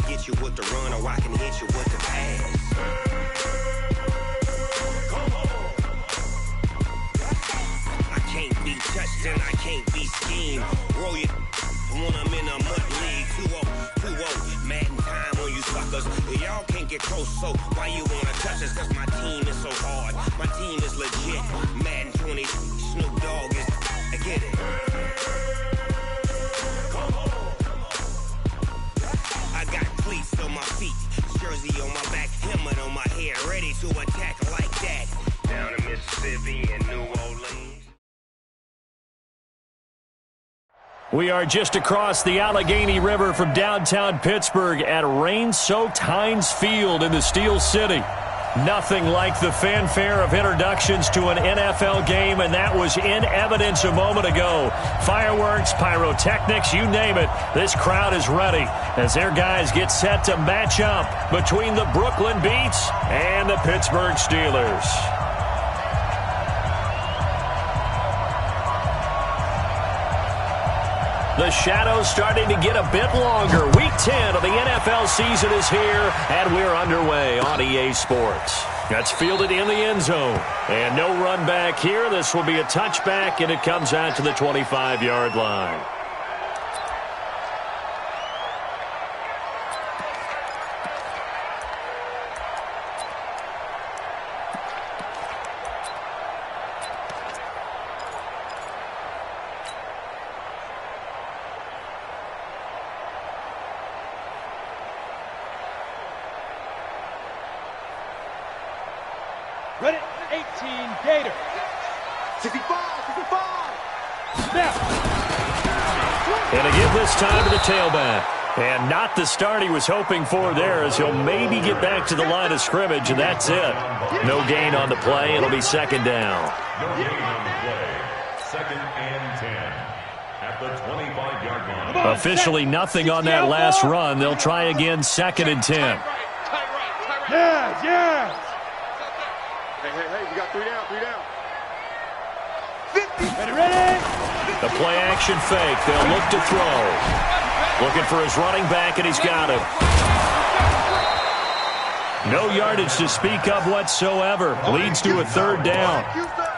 can get you with the run, or I can hit you with the pass. I can't be touched and I can't be schemed. Roll you when I'm in a mud league. 2-0, Madden time on you suckers. Y'all can't get close, so why you wanna touch us? Cause my team is so hard. My team is legit. Madden 20, Snoop Dogg is. I get it. I got cleats on my feet, jersey on my back, helmet on my head, ready to attack like that. Down in Mississippi and New Orleans. We are just across the Allegheny River from downtown Pittsburgh at rain-soaked Heinz Field in the Steel City. Nothing like the fanfare of introductions to an NFL game, and that was in evidence a moment ago. Fireworks, pyrotechnics, you name it. This crowd is ready as their guys get set to match up between the Brooklyn Beats and the Pittsburgh Steelers. The shadow's starting to get a bit longer. Week 10 of the NFL season is here, and we're underway on EA Sports. That's fielded in the end zone. And no run back here. This will be a touchback, and it comes out to the 25-yard line. Ready, 18, Gator. 65. Snap. And to give this time to the tailback. And not the start he was hoping for there, as he'll maybe get back to the line of scrimmage, and that's it. No gain on the play. It'll be second down. No gain on the play. Second and 10 at the 25-yard line. Officially nothing on that last run. They'll try again, second and 10. Yeah. Hey, we got 3 down. 50. Ready. The play action fake. They'll look to throw. Looking for his running back, and he's got him. No yardage to speak of whatsoever. Leads to a third down.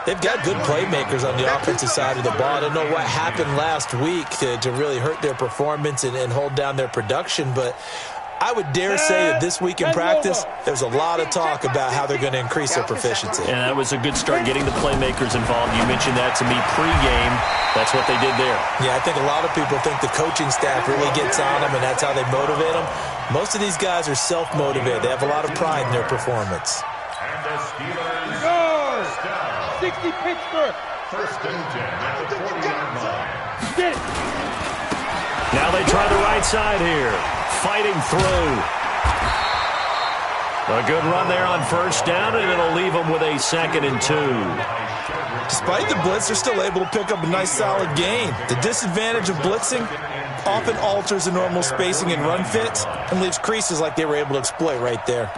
They've got good playmakers on the offensive side of the ball. I don't know what happened last week to really hurt their performance and hold down their production, but I would dare say that this week in practice, there's a lot of talk about how they're going to increase their proficiency. And that was a good start, getting the playmakers involved. You mentioned that to me pregame. That's what they did there. Yeah, I think a lot of people think the coaching staff really gets on them, and that's how they motivate them. Most of these guys are self-motivated. They have a lot of pride in their performance. And the Steelers First down. 60 Pittsburgh. First and 10 at the 40-yard line. Get it. Now they try the right side here. Fighting through. A good run there on first down, and it'll leave them with a second and 2. Despite the blitz, they're still able to pick up a nice solid gain. The disadvantage of blitzing often alters the normal spacing and run fits and leaves creases like they were able to exploit right there.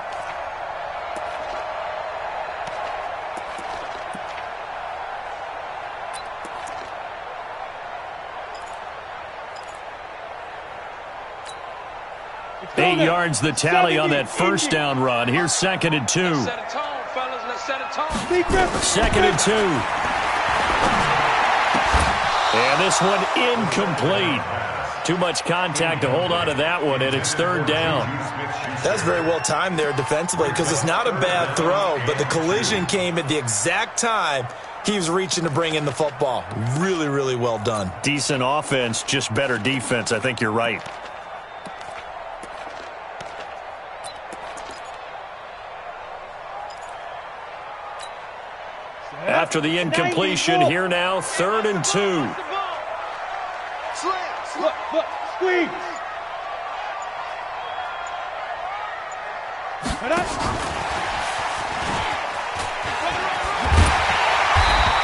Eight yards the tally on that first down run. Here's second and 2. Set a tone, fellas. Let's set a tone. Second and 2. And this one incomplete. Too much contact to hold on to that one, and it's third down. That's very well timed there defensively, because it's not a bad throw, but the collision came at the exact time he was reaching to bring in the football. Really, really well done. Decent offense, just better defense. I think you're right. After the incompletion, here now, third and 2. Look, squeeze.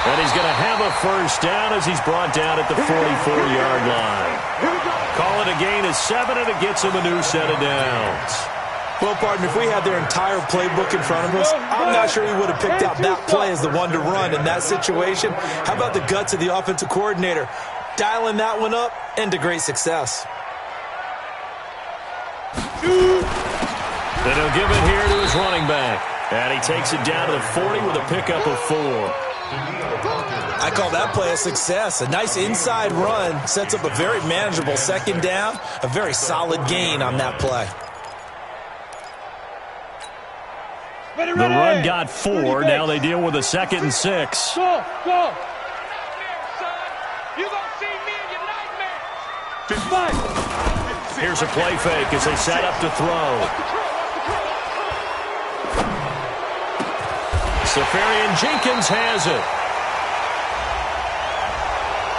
And he's going to have a first down as he's brought down at the 44-yard line. Call it a gain of 7, and it gets him a new set of downs. Well, partner, if we had their entire playbook in front of us, I'm not sure we would have picked out that play as the one to run in that situation. How about the guts of the offensive coordinator? Dialing that one up into great success. Then he'll give it here to his running back. And he takes it down to the 40 with a pickup of 4. I call that play a success. A nice inside run sets up a very manageable second down, a very solid gain on that play. The run got 4. Now they deal with a 2nd and 6. Go, go. Here's a play fake as they set up to throw. Safarian-Jenkins has it.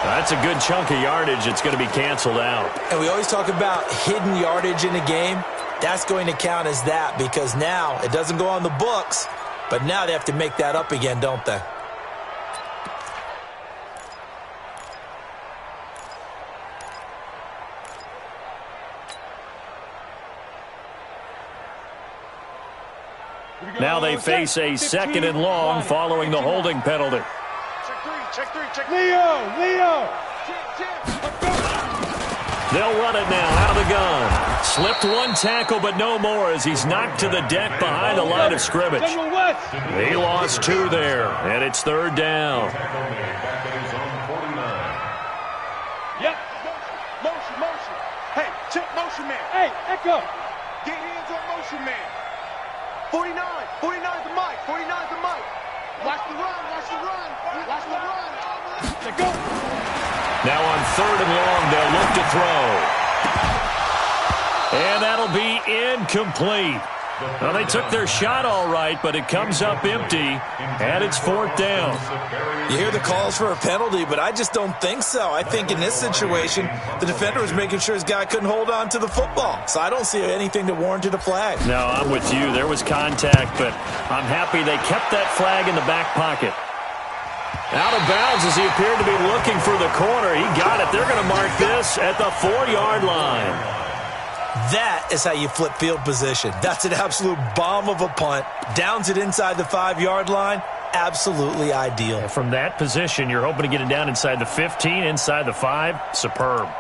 That's a good chunk of yardage. It's going to be canceled out. And we always talk about hidden yardage in a game. That's going to count as that because now it doesn't go on the books, but now they have to make that up again, don't they? Now they face a 2nd and long following the holding penalty. Check three. Leo. They'll run it now out of the gun. Slipped one tackle, but no more as he's knocked to the deck behind the line of scrimmage. He lost 2 there, and it's 3rd down. Yep. Motion. Hey, check motion man. Hey, Echo. Get hands on motion man. 49 is the mic. 49 is the mic. Watch the run. Let's go. Now on 3rd and long, they'll look to throw. And that'll be incomplete. Well, they took their shot all right, but it comes up empty, and it's 4th down. You hear the calls for a penalty, but I just don't think so. I think in this situation, the defender was making sure his guy couldn't hold on to the football. So I don't see anything that warranted a flag. No, I'm with you. There was contact, but I'm happy they kept that flag in the back pocket. Out of bounds as he appeared to be looking for the corner. He got it. They're going to mark this at the 4-yard line. That is how you flip field position. That's an absolute bomb of a punt. Downs it inside the 5-yard line. Absolutely ideal. From that position, you're hoping to get it down inside the 15, inside the 5. Superb.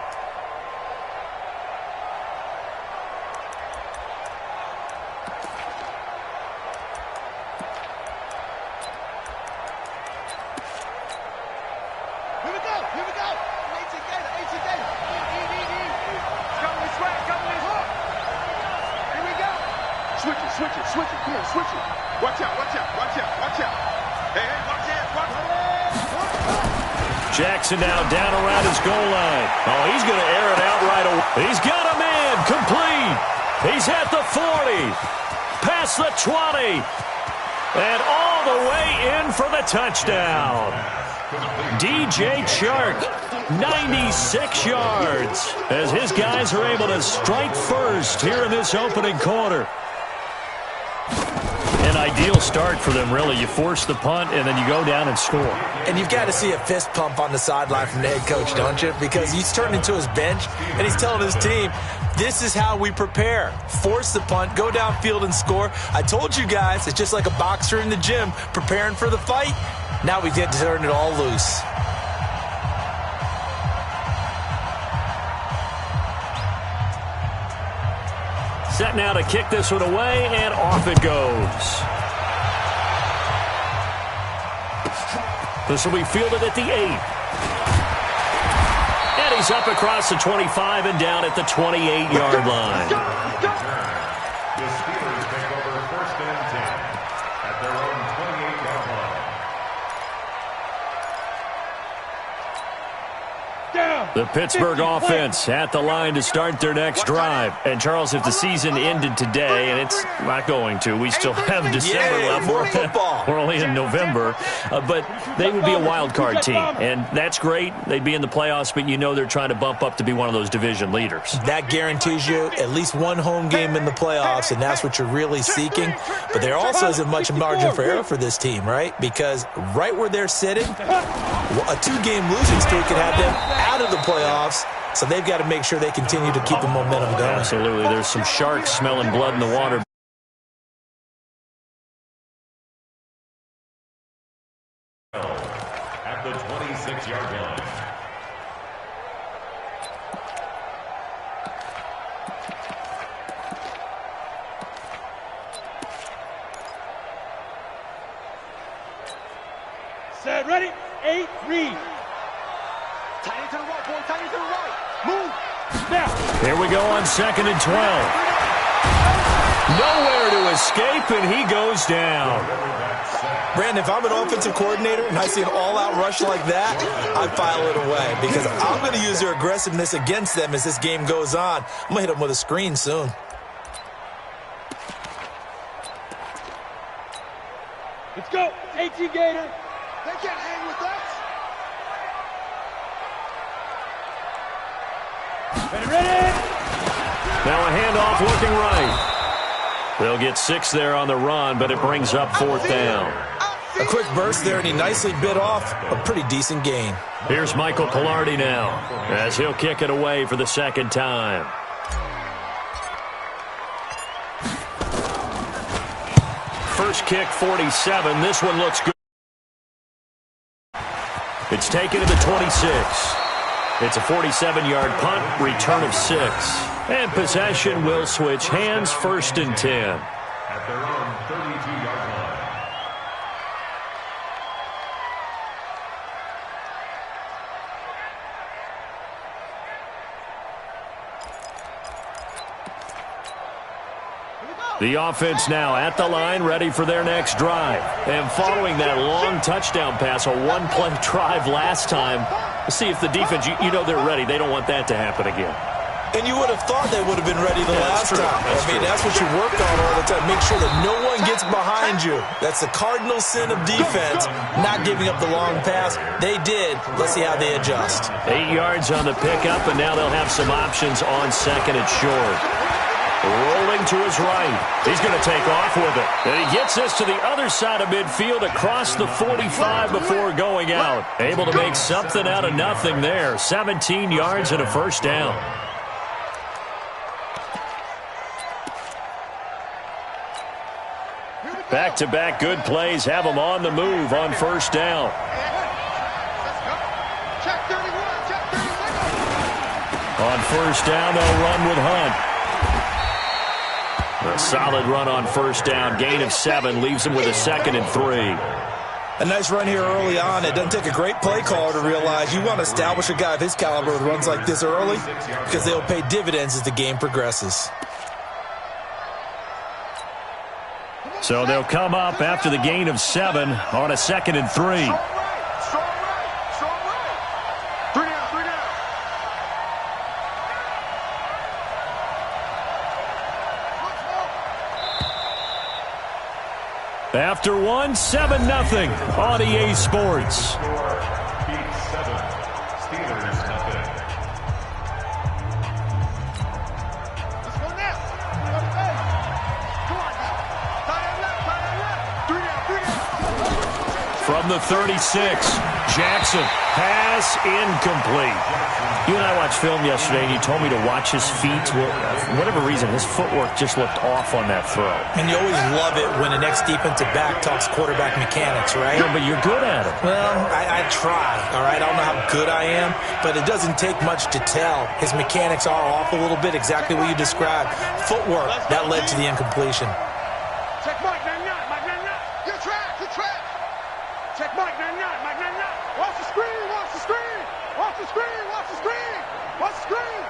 Switch it. Come on, switch it. Watch out. Hey, watch out. Jackson now down around his goal line. Oh, he's going to air it out right away. He's got a man complete. He's at the 40, past the 20, and all the way in for the touchdown. DJ Chark, 96 yards, as his guys are able to strike first here in this opening quarter. An ideal start for them, really. You force the punt, and then you go down and score. And you've got to see a fist pump on the sideline from the head coach, don't you? Because he's turned into his bench, and he's telling his team, this is how we prepare. Force the punt, go downfield and score. I told you guys, it's just like a boxer in the gym preparing for the fight. Now we get to turn it all loose. Set now to kick this one away, and off it goes. This will be fielded at the 8. And he's up across the 25 and down at the 28-yard line. The Steelers take over 1st and 10 at their own 28-yard line. The Pittsburgh offense at the line to start their next drive. And, Charles, if the season ended today, and it's not going to, we still have December left. We're only in November. But they would be a wild card team. And that's great. They'd be in the playoffs, but you know they're trying to bump up to be one of those division leaders. That guarantees you at least one home game in the playoffs, and that's what you're really seeking. But there also isn't much margin for error for this team, right? Because right where they're sitting, a 2-game losing streak could have them out of the playoffs, so they've got to make sure they continue to keep the momentum going. Absolutely. There's some sharks smelling blood in the water. At the 26-yard line. Read. Tight end to the right, boy. Tight end to the right. Move. Now. Here we go on 2nd and 12. Nowhere to escape, and he goes down. Brandon, if I'm an offensive coordinator and I see an all-out rush like that, I file it away because I'm going to use their aggressiveness against them as this game goes on. I'm going to hit them with a screen soon. Let's go. 18 Gator. They can't hang with us. Ready? Now a handoff looking right. They'll get 6 there on the run, but it brings up 4th down. A quick burst there, and he nicely bit off a pretty decent gain. Here's Michael Palardy now as he'll kick it away for the 2nd time. First kick, 47. This one looks good. It's taken to the 26. It's a 47-yard punt, return of 6. And possession will switch hands, 1st and 10. At their own 32-yard line. The offense now at the line, ready for their next drive. And following that long touchdown pass, a one-play drive last time, let's see if the defense, you know they're ready. They don't want that to happen again. And you would have thought they would have been ready the last time. That's what you work on all the time. Make sure that no one gets behind you. That's the cardinal sin of defense, not giving up the long pass. They did. Let's see how they adjust. 8 yards on the pickup, and now they'll have some options on 2nd and short. Rolling to his right. He's going to take off with it. And he gets this to the other side of midfield across the 45 before going out. Able to make something out of nothing there. 17 yards and a 1st down. Back-to-back good plays have them on the move on 1st down. Check 31. Check 31. On 1st down, they'll run with Hunt. A solid run on 1st down. Gain of 7 leaves them with a 2nd and 3. A nice run here early on. It doesn't take a great play caller to realize you want to establish a guy of his caliber with runs like this early because they'll pay dividends as the game progresses. So they'll come up after the gain of 7 on a 2nd and 3. Strong right. Strong right. Strong right. 3 down. 3 down. After 1, 7-0 on EA Sports. Beat 7. Steelers nothing. Let's go now. Come on now. Tight end left. Tight end left. 3 down. 3 down. From the 36, Jackson. Pass incomplete. You and I watched film yesterday, and you told me to watch his feet. Well, for whatever reason, his footwork just looked off on that throw. And you always love it when an ex-defensive back talks quarterback mechanics, right? Yeah, but you're good at it. Well, I try, all right? I don't know how good I am, but it doesn't take much to tell. His mechanics are off a little bit, exactly what you described. Footwork, that led to the incompletion. Check Mike 99. Mike 99. You're trapped. You're trapped. Check Mike 99. Mike 99. Watch the screen. Watch the screen. Watch the screen. Watch the screen. Watch the screen.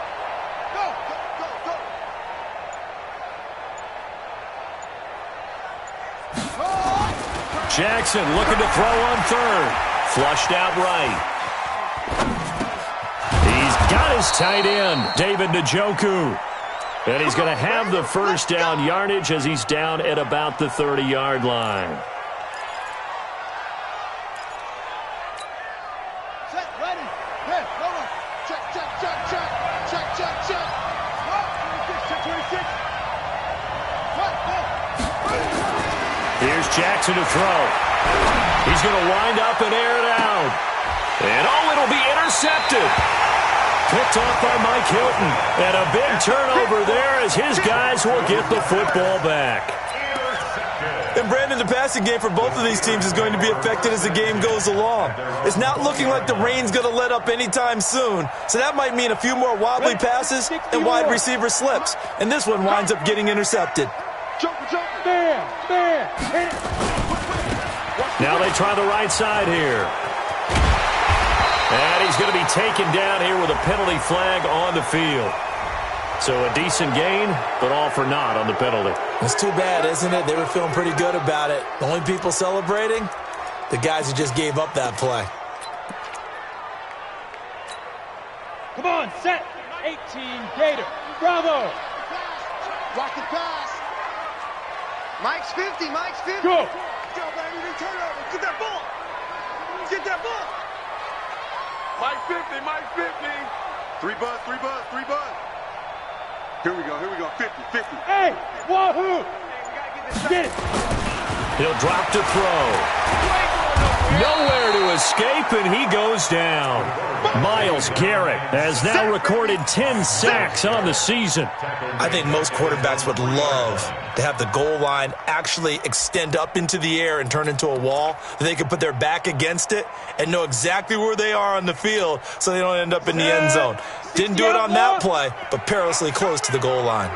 Go. Go. Go. Go. Jackson looking to throw on 3rd. Flushed out right. He's got his tight end, David Njoku. And he's going to have the 1st down yardage as he's down at about the 30-yard line. Check. Ready. Hey, hold on. Check. Check. Check. Check. Check. Check. Check. What? 26. Check 26. What? Go. Here's Jackson to throw. He's going to wind up and air it out. And, it'll be intercepted. Picked off by Mike Hilton. And a big turnover there as his guys will get the football back. And, Brandon, the passing game for both of these teams is going to be affected as the game goes along. It's not looking like the rain's going to let up anytime soon. So that might mean a few more wobbly passes and wide receiver slips. And this one winds up getting intercepted. Jump. Now they try the right side here. And he's going to be taken down here with a penalty flag on the field. So a decent gain, but all for naught on the penalty. It's too bad, isn't it? They were feeling pretty good about it. The only people celebrating, the guys who just gave up that play. Come on, set. 18 Gator. Bravo. Block the pass. Mike's 50. Mike's 50. Go. Go, baby. Turn it over. Get that ball. Get that ball. Mike 50. Mike 50. 3 buzz. 3 buzz. 3 buzz. Here we go. Here we go. 50. 50. Hey, wahoo. Get it. He'll drop to throw. Nowhere to escape, and he goes down. Myles Garrett has now recorded 10 sacks on the season. I think most quarterbacks would love to have the goal line actually extend up into the air and turn into a wall. They can put their back against it and know exactly where they are on the field so they don't end up in the end zone. Didn't do it on that play, but perilously close to the goal line.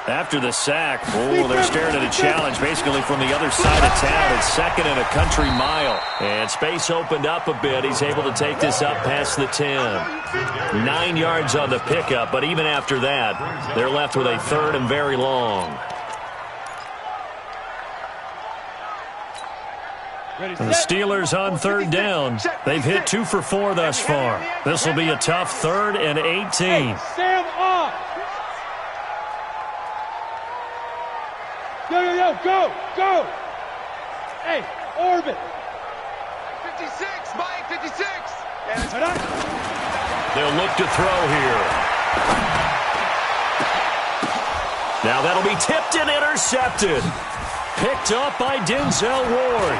After the sack, they're staring at a challenge basically from the other side of town. It's 2nd and a country mile. And space opened up a bit. He's able to take this up past the 10. 9 yards on the pickup, but even after that, they're left with a 3rd and very long. The Steelers on 3rd down. They've hit 2 for 4 thus far. This will be a tough 3rd and 18. Hey, Sam off. Go. Hey, orbit. 56, Mike, 56. They'll look to throw here. Now that'll be tipped and intercepted. Picked up by Denzel Ward.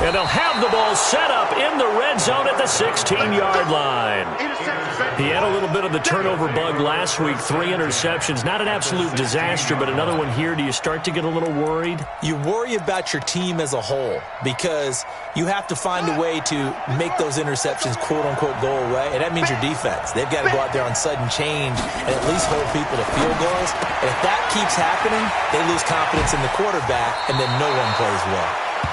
And they'll have the ball set up in the red zone at the 16-yard line. He had a little bit of the turnover bug last week, 3 interceptions. Not an absolute disaster, but another one here. Do you start to get a little worried? You worry about your team as a whole because you have to find a way to make those interceptions, quote-unquote, go away, and that means your defense. They've got to go out there on sudden change and at least hold people to field goals. And if that keeps happening, they lose confidence in the quarterback, and then no one plays well.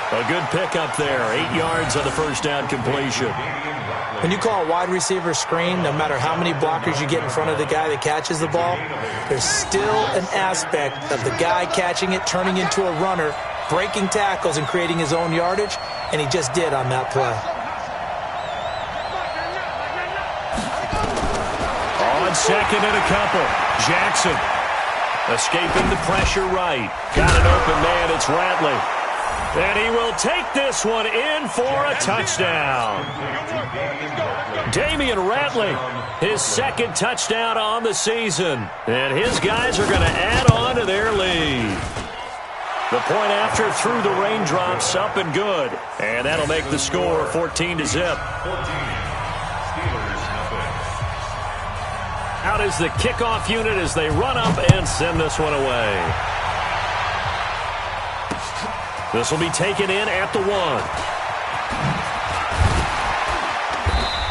A good pickup there. 8 yards on the first down completion. When you call a wide receiver screen, no matter how many blockers you get in front of the guy that catches the ball, there's still an aspect of the guy catching it, turning into a runner, breaking tackles and creating his own yardage, and he just did on that play. On 2nd and a couple. Jackson escaping the pressure right. Got an open man. It's Ratley. And he will take this one in for a touchdown. Damian Ratley, his 2nd touchdown on the season. And his guys are going to add on to their lead. The point after through the raindrops, up and good. And that'll make the score 14-0. Out is the kickoff unit as they run up and send this one away. This will be taken in at the 1.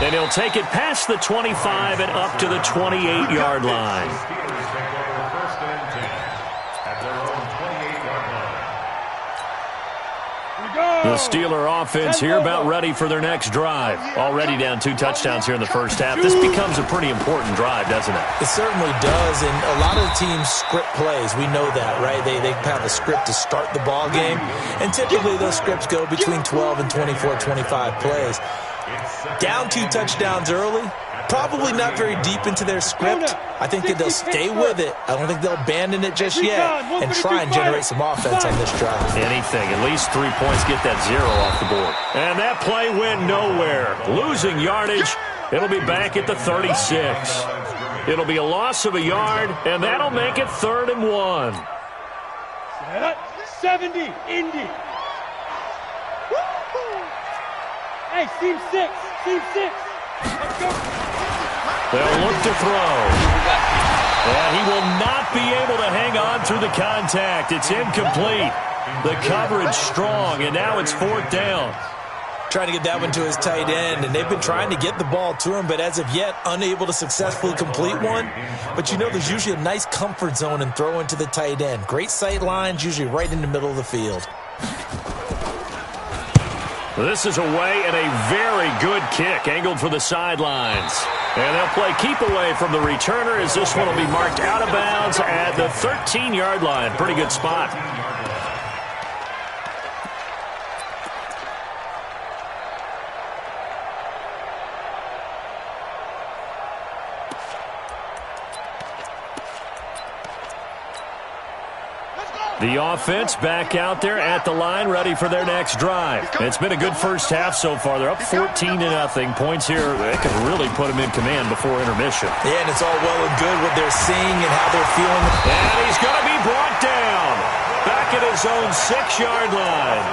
And he'll take it past the 25 and up to the 28-yard line. The Steeler offense here about ready for their next drive. Already down 2 touchdowns here in the first half. This becomes a pretty important drive, doesn't it? It certainly does, and a lot of the teams script plays. We know that, right? They have a script to start the ball game, and typically those scripts go between 12 and 24, 25 plays. Down 2 touchdowns early, probably not very deep into their script. I think that they'll stay with it. I don't think they'll abandon it just yet and try and generate some offense on this drive. Anything, at least 3 points, get that 0 off the board. And that play went nowhere. Losing yardage, it'll be back at the 36. It'll be a loss of a yard, and that'll make it 3rd and 1. 70, Indy. Hey, seam 6, seam 6. Let's go. They'll look to throw. And he will not be able to hang on through the contact. It's incomplete. The coverage strong, and now it's 4th down. Trying to get that one to his tight end, and they've been trying to get the ball to him, but as of yet, unable to successfully complete one. But you know there's usually a nice comfort zone in throwing to the tight end. Great sight lines, usually right in the middle of the field. This is away and a very good kick, angled for the sidelines. And they'll play keep away from the returner as this one will be marked out of bounds at the 13-yard line. Pretty good spot. The offense back out there at the line, ready for their next drive. It's been a good first half so far. They're up 14-0. Points here, they can really put them in command before intermission. Yeah, and it's all well and good what they're seeing and how they're feeling. And he's going to be brought down back at his own 6-yard line.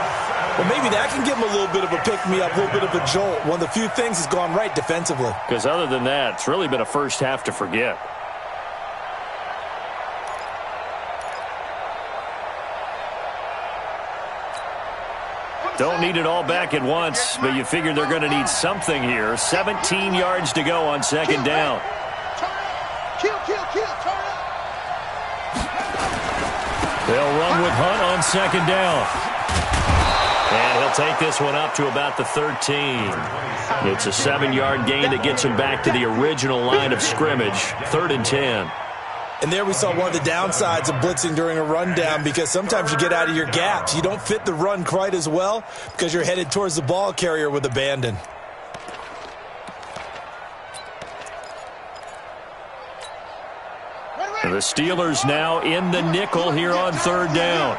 Well, maybe that can give him a little bit of a pick-me-up, a little bit of a jolt. One of the few things that's gone right defensively. Because other than that, it's really been a first half to forget. Don't need it all back at once, but you figure they're going to need something here. 17 yards to go on second down. They'll run with Hunt on second down. And he'll take this one up to about the 13. It's a 7-yard gain that gets him back to the original line of scrimmage, 3rd and 10. And there we saw one of the downsides of blitzing during a rundown, because sometimes you get out of your gaps. You don't fit the run quite as well because you're headed towards the ball carrier with abandon. The Steelers now in the nickel here on 3rd down.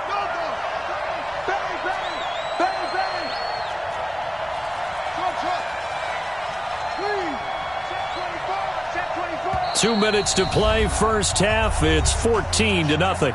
2 minutes to play, first half. It's 14-0.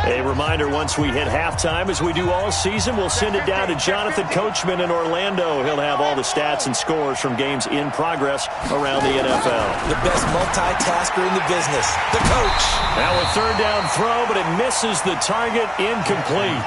A reminder, once we hit halftime, as we do all season, we'll send it down to Jonathan Coachman in Orlando. He'll have all the stats and scores from games in progress around the NFL. The best multitasker in the business, the coach. Now a 3rd down throw, but it misses the target, incomplete.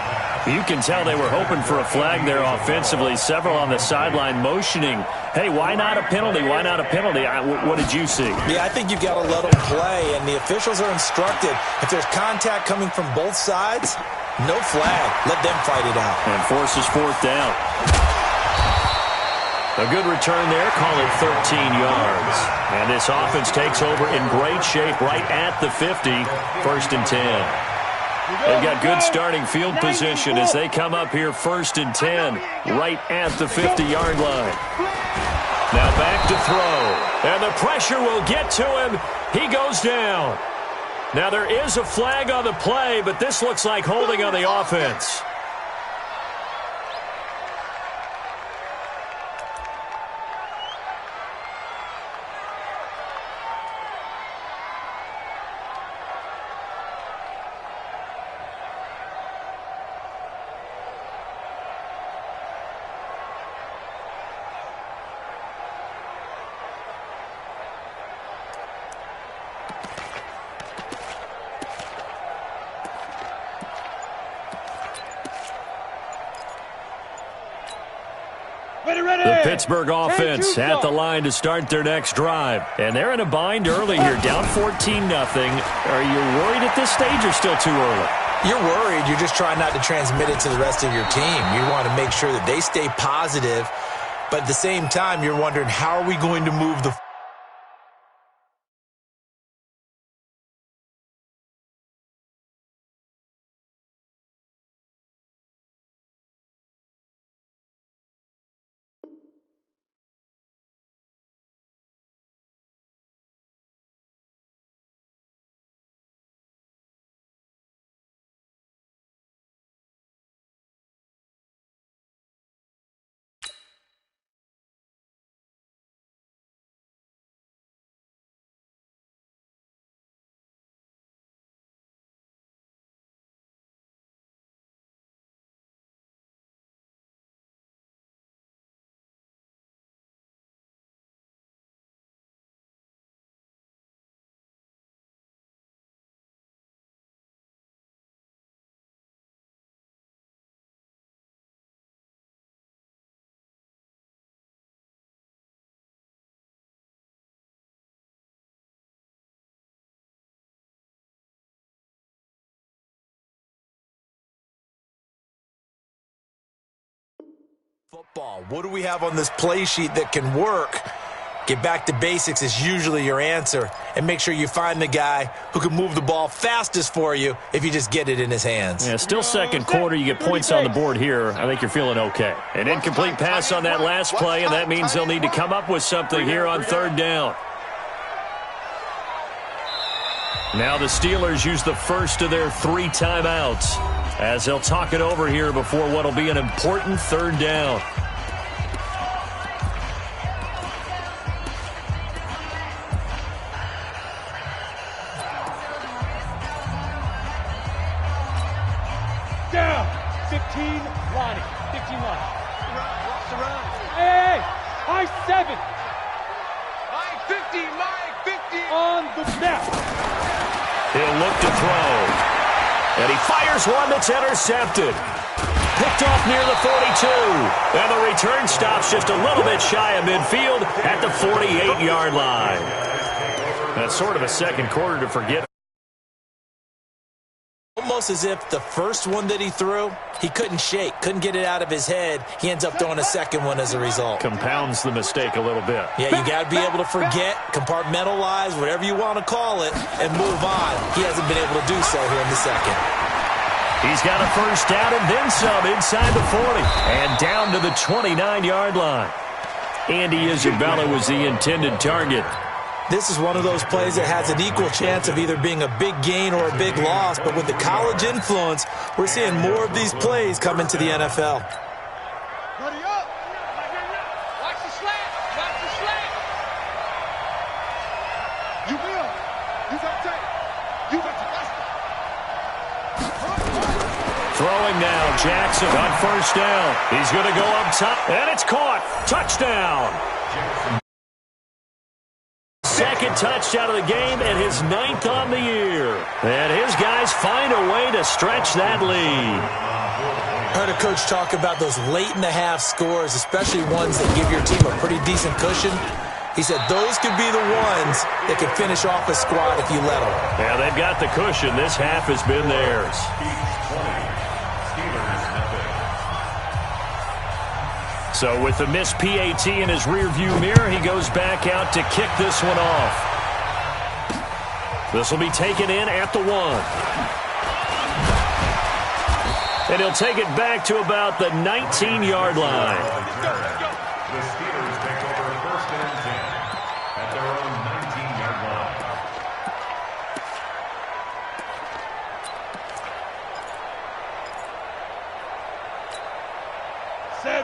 You can tell they were hoping for a flag there offensively. Several on the sideline motioning, hey, why not a penalty? Why not a penalty? What did you see? Yeah, I think you've got to let them play, and the officials are instructed. If there's contact coming from both sides, no flag. Let them fight it out. And forces 4th down. A good return there, call it 13 yards. And this offense takes over in great shape right at the 50, 1st and 10. They've got good starting field position as they come up here 1st and 10, right at the 50-yard line. Now back to throw, and the pressure will get to him. He goes down. Now there is a flag on the play, but this looks like holding on the offense. The Pittsburgh offense at the line to start their next drive. And they're in a bind early here, down 14-0. Are you worried at this stage or still too early? You're worried. You're just trying not to transmit it to the rest of your team. You want to make sure that they stay positive. But at the same time, you're wondering, how are we going to move the Football. What do we have on this play sheet that can work? Get back to basics is usually your answer. And make sure you find the guy who can move the ball fastest for you if you just get it in his hands. Yeah, still second quarter. You get points on the board here. I think you're feeling okay. An incomplete pass on that last play, and that means they'll need to come up with something here on third down. Now the Steelers use the first of their 3 timeouts as they'll talk it over here before what will be an important third down. Down. 15, Lonnie. 15, Lonnie. Surround. Hey, high 7. Mike 50, Mike 50. On the snap. He'll look to throw. And he fires one that's intercepted. Picked off near the 42. And the return stops just a little bit shy of midfield at the 48-yard line. That's sort of a second quarter to forget. Almost as if the first one that he threw, he couldn't shake, couldn't get it out of his head. He ends up throwing a second one as a result. Compounds the mistake a little bit. Yeah, you got to be able to forget, compartmentalize, whatever you want to call it, and move on. He hasn't been able to do so here in the second. He's got a first down and then some inside the 40. And down to the 29-yard line. Andy Isabella was the intended target. This is one of those plays that has an equal chance of either being a big gain or a big loss, but with the college influence, we're seeing more of these plays come into the NFL. Buddy up. Watch the slant. Watch the slant. You will. You got to take it. You got to watch it. Throwing now, Jackson on first down. He's going to go up top, and it's caught. Touchdown. Second touchdown of the game and his 9th on the year. And his guys find a way to stretch that lead. Heard a coach talk about those late-in-the-half scores, especially ones that give your team a pretty decent cushion. He said those could be the ones that can finish off a squad if you let them. Yeah, they've got the cushion. This half has been theirs. So with the missed PAT in his rearview mirror, he goes back out to kick this one off. This will be taken in at the 1. And he'll take it back to about the 19-yard line. The Steelers take over first and 10 at their own 19-yard line.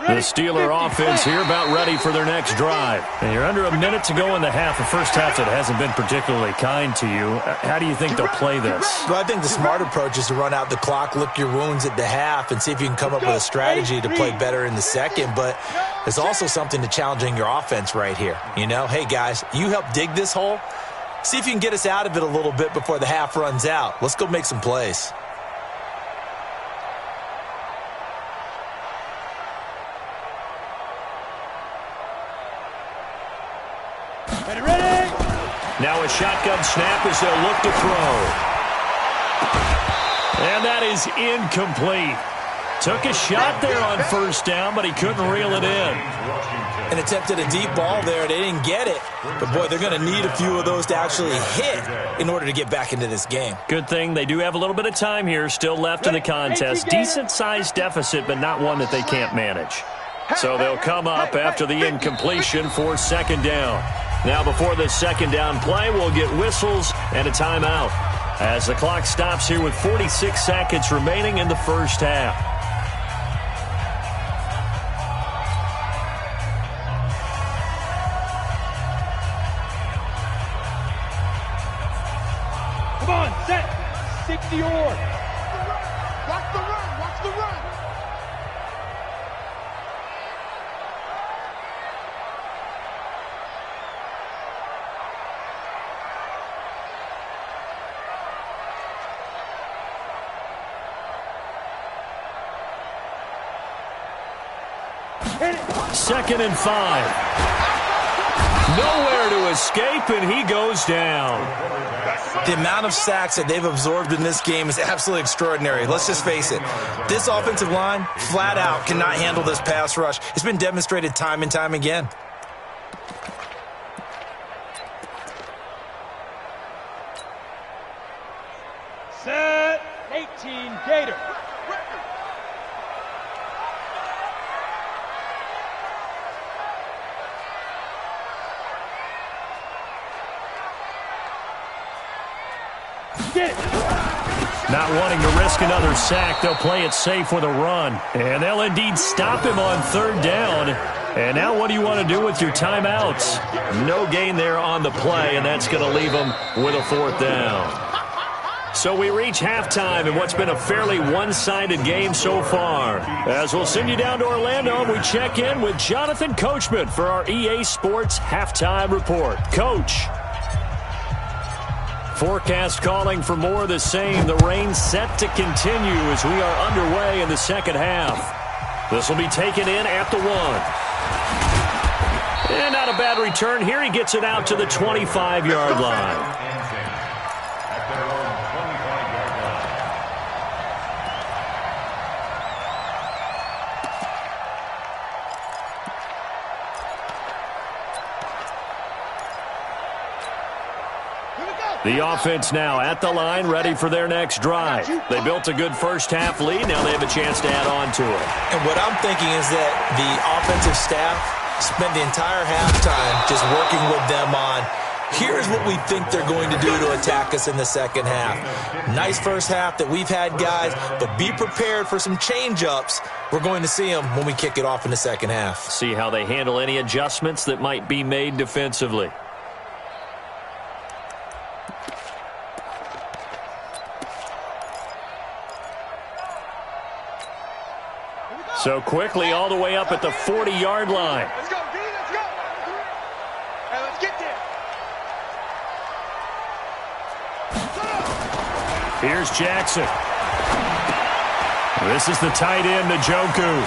The Steeler offense here about ready for their next drive. And you're under a minute to go in the half. The first half that hasn't been particularly kind to you. How do you think they'll play this? Well, I think the smart approach is to run out the clock, lick your wounds at the half, and see if you can come up with a strategy to play better in the second. But there's also something to challenging your offense right here. You know, hey, guys, you help dig this hole. See if you can get us out of it a little bit before the half runs out. Let's go make some plays. Ready? Now a shotgun snap as they'll look to throw. And that is incomplete. Took a shot there on first down, but he couldn't reel it in. And attempted a deep ball there. They didn't get it. But, boy, they're going to need a few of those to actually hit in order to get back into this game. Good thing they do have a little bit of time here still left in the contest. Decent-sized deficit, but not one that they can't manage. So they'll come up after the incompletion for second down. Now before this second down play, we'll get whistles and a timeout as the clock stops here with 46 seconds remaining in the first half. Come on, set. 60 or. Watch the run. Watch the run. Second and 5. Nowhere to escape, and he goes down. The amount of sacks that they've absorbed in this game is absolutely extraordinary. Let's just face it. This offensive line, flat out, cannot handle this pass rush. It's been demonstrated time and time again. Set. 18, Gator. Not wanting to risk another sack, they'll play it safe with a run. And they'll indeed stop him on third down. And now what do you want to do with your timeouts? No gain there on the play, and that's going to leave them with a fourth down. So we reach halftime in what's been a fairly one-sided game so far. As we'll send you down to Orlando, we check in with Jonathan Coachman for our EA Sports Halftime Report. Coach. Forecast calling for more of the same. The rain set to continue as we are underway in the second half. This will be taken in at the 1. And not a bad return here. He gets it out to the 25-yard line. The offense now at the line, ready for their next drive. They built a good first-half lead. Now they have a chance to add on to it. And what I'm thinking is that the offensive staff spent the entire halftime just working with them on, here's what we think they're going to do to attack us in the second half. Nice first half that we've had, guys, but be prepared for some change-ups. We're going to see them when we kick it off in the second half. See how they handle any adjustments that might be made defensively. So quickly all the way up at the 40-yard line. Let's go, D, let's go. Hey, let's get there. Here's Jackson. This is the tight end, Njoku.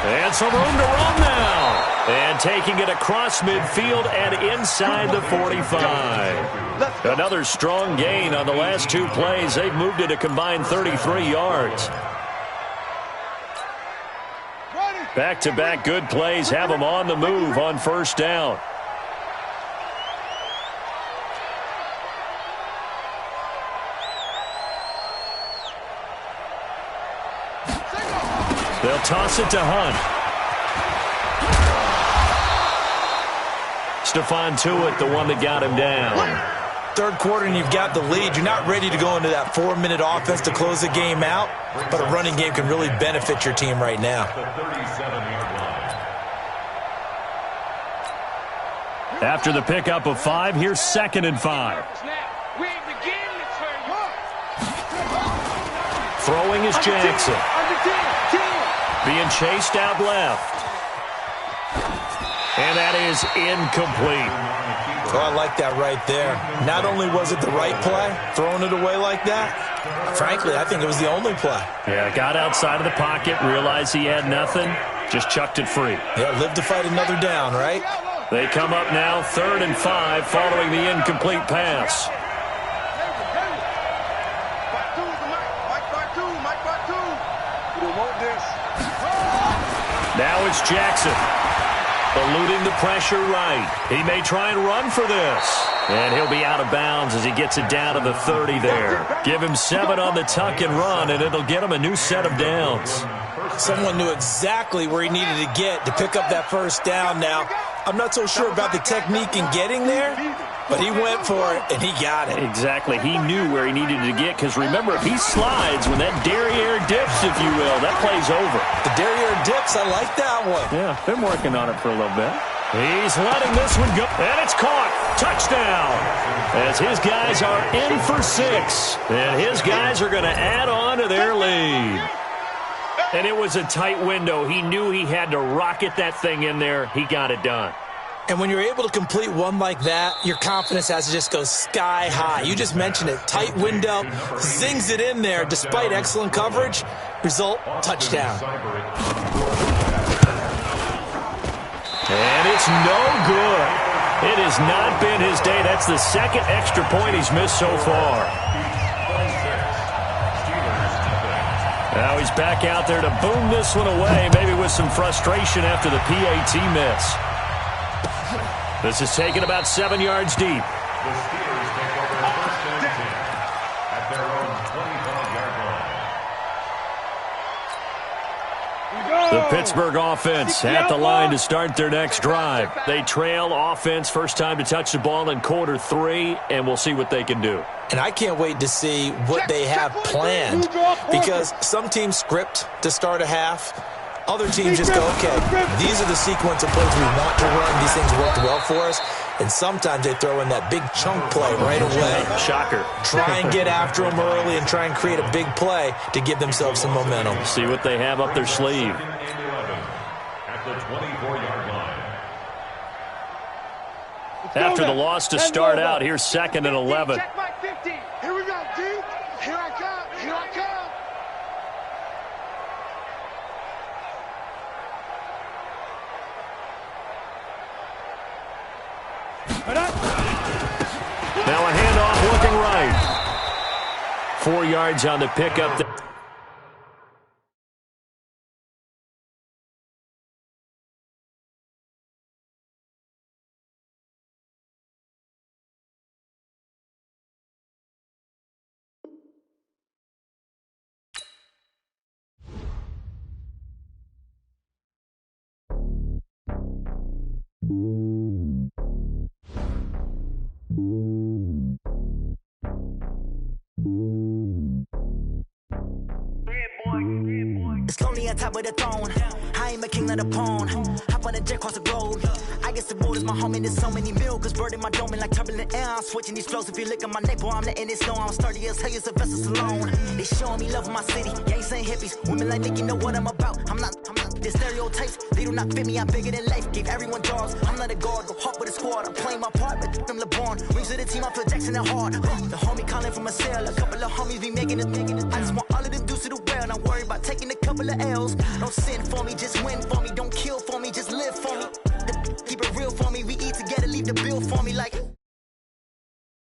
And some room to run now. And taking it across midfield and inside the 45. Another strong gain on the last two plays. They've moved it a combined 33 yards. Back-to-back good plays have them on the move on first down. They'll toss it to Hunt. Stephon Tuitt, the one that got him down. Third quarter and you've got the lead. You're not ready to go into that 4-minute offense to close the game out, but a running game can really benefit your team right now. After the pickup of 5, here's 2nd and 5. Throwing is Jackson. Being chased out left. And that is incomplete. Oh, I like that right there. Not only was it the right play, throwing it away like that, frankly, I think it was the only play. Yeah, got outside of the pocket, realized he had nothing, just chucked it free. Yeah, live to fight another down, right? They come up now 3rd and 5 following the incomplete pass. Now it's Jackson. Eluding the pressure right. He may try and run for this. And he'll be out of bounds as he gets it down to the 30 there. Give him 7 on the tuck and run, and it'll get him a new set of downs. Someone knew exactly where he needed to get to pick up that first down now. I'm not so sure about the technique in getting there, but he went for it, and he got it. Exactly. He knew where he needed to get, because remember, if he slides, when that derriere dips, if you will, that play's over. The derriere dips, I like that one. Yeah, been working on it for a little bit. He's letting this one go, and it's caught. Touchdown. As his guys are in for 6, and his guys are going to add on to their lead. And it was a tight window. He knew he had to rocket that thing in there. He got it done. And when you're able to complete one like that, your confidence has to just go sky high. You just mentioned it. Tight window, zings it in there despite excellent coverage. Result, touchdown. And it's no good. It has not been his day. That's the second extra point he's missed so far. Now he's back out there to boom this one away, maybe with some frustration after the PAT miss. This is taken about 7 yards deep. The Steelers take over first and 10 at their own 25-yard line. The Pittsburgh offense at the line to start their next drive. They trail offense, first time to touch the ball in quarter 3, and we'll see what they can do. And I can't wait to see what they have planned, because some teams script to start a half. Other teams just go, okay, these are the sequence of plays we want to run. These things worked well for us. And sometimes they throw in that big chunk play right away. Shocker. Try and get after them early and try and create a big play to give themselves some momentum. See what they have up their sleeve. At the 24-yard line. After the loss to start out, here's 2nd and 11. Check my 50. Here we go, D. Here I come. Here I come. Now a handoff looking right. 4 yards on the pickup. It's lonely on top of the throne. I ain't a king of the pawn. Hop on a jet across the globe. I guess the road is my home and there's so many miracles burning my dome and like turbulent air. I'm switching these flows. If you look at my neck, boy, I'm letting it snow. I'm sturdy as hell, it's a vessel alone. They showing me love in my city. Gangs ain't hippies. Women like Nick, you know what I'm about. I'm not the stereotypes. They do not fit me. I'm bigger than life. Gave everyone jaws. I'm not a guard. Go hard with a squad. I'm playing my part, but I'm LeBron. Rings of the team, I feel Jackson and hard. The homie calling from a cell. A couple of homies be making it. I just want all of them dudes to the well. Not worry about taking a couple of L's. Don't sin for me, just win for me. Don't kill for me, just live for me. Keep it real for me. We eat together, leave the bill for me like.